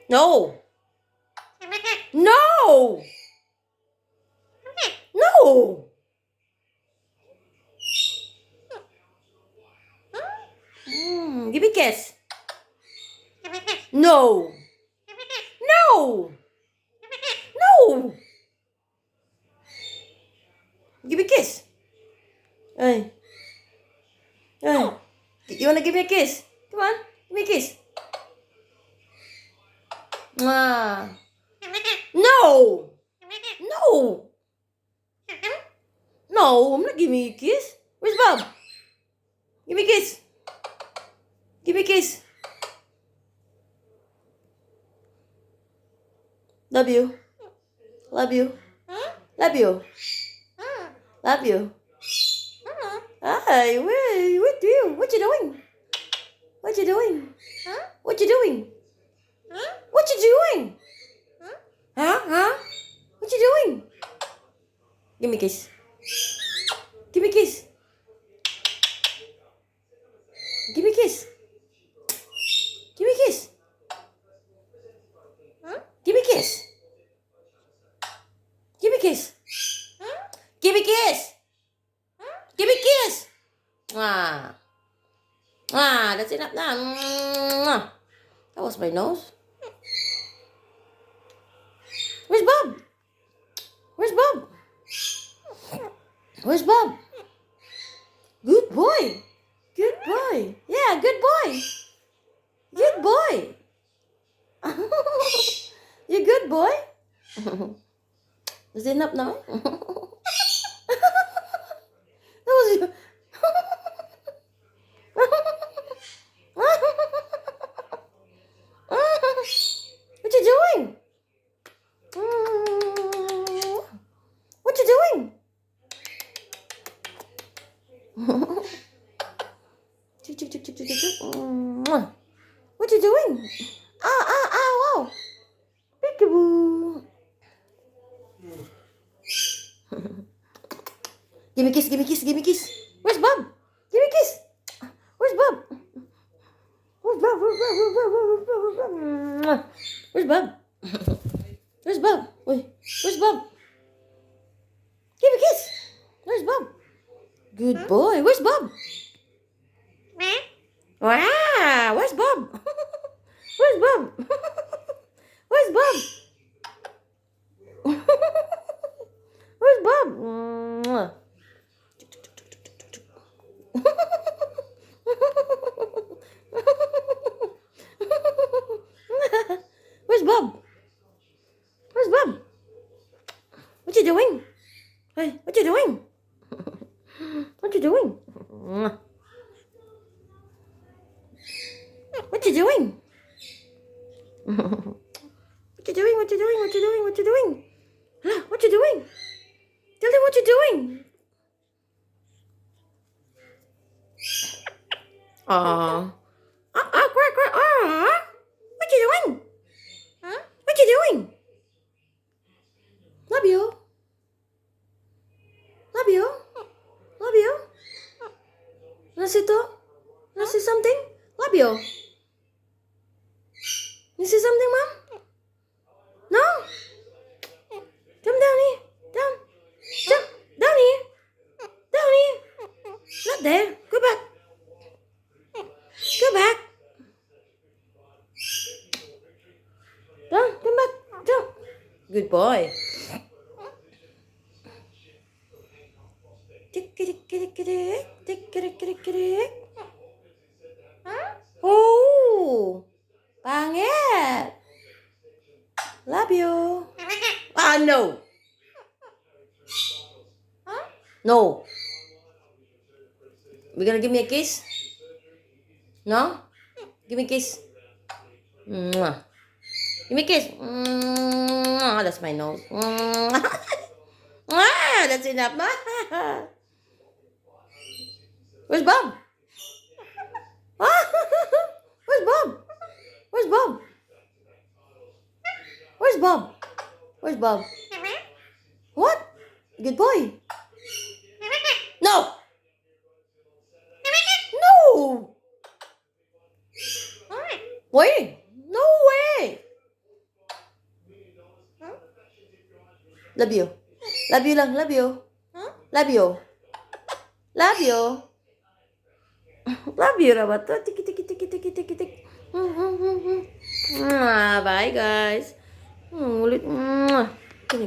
No. No. No. Give me a kiss. No. No. No. Give me a kiss. Hey. Hey. You wanna give me a kiss? Come on. Give me a kiss. Ah. No. No. No, I'm not giving you a kiss. Where's Bob? Give me a kiss. Give me a kiss. Love you. Love you. Love you. Love you. Hey, what do you? What you doing? What you doing? What you doing? What you doing? Huh? What you doing? Give me a kiss. Give me a kiss. Give me a kiss. Give me a kiss. Give me a kiss. Give me a kiss. Give me a kiss. Give me a kiss. That's enough now. That was my nose. Where's Bob? Where's Bob? Where's Bob? Good boy. Good boy. Yeah, good boy. Good boy. You good boy? Is it enough now? That was you. What you doing? What you doing? What you doing? Wow. Peekaboo. Give me a kiss, give me a kiss, give me a kiss. Where's Bob? Give me a kiss. Where's Bob? Where's Bob? Where's Bob? Where's Bob? Where's Bob? Give me a kiss. Where's Bob? Good boy. Where's Bob? Wow. Where's Bob? Where's Bob? Where's Bob? Where's Bob? Where's Bob? Where's Bob? What you doing? Hey, what you doing? What you doing? What you doing? What you doing? What you doing? What you doing? What you doing? What you doing? Tell them what you're doing. Aww. Quack. Aww. What you doing? What you doing? Love you. Love you. Love you. Wanna see to? Wanna see something? Love you. You see something, Mom? No? Come down here. Down here. Down here. Not there. Go back. Go back. Down. Come back. Down. Good boy. Oh, pangit. Love you. No. No. You gonna give me a kiss? No? Give me a kiss. Mwah. Give me a kiss. Mwah. That's my nose. That's enough. Where's Bob? Where's Bob? Where's Bob? Where's Bob? Where's Bob? What? Good boy. No. Wait. No way. Love you. Love you lang. Love you. Love you. Love you. Love you ra ba to? Tiki tiki tiki tiki tiki tiki. Bye guys. Ulit.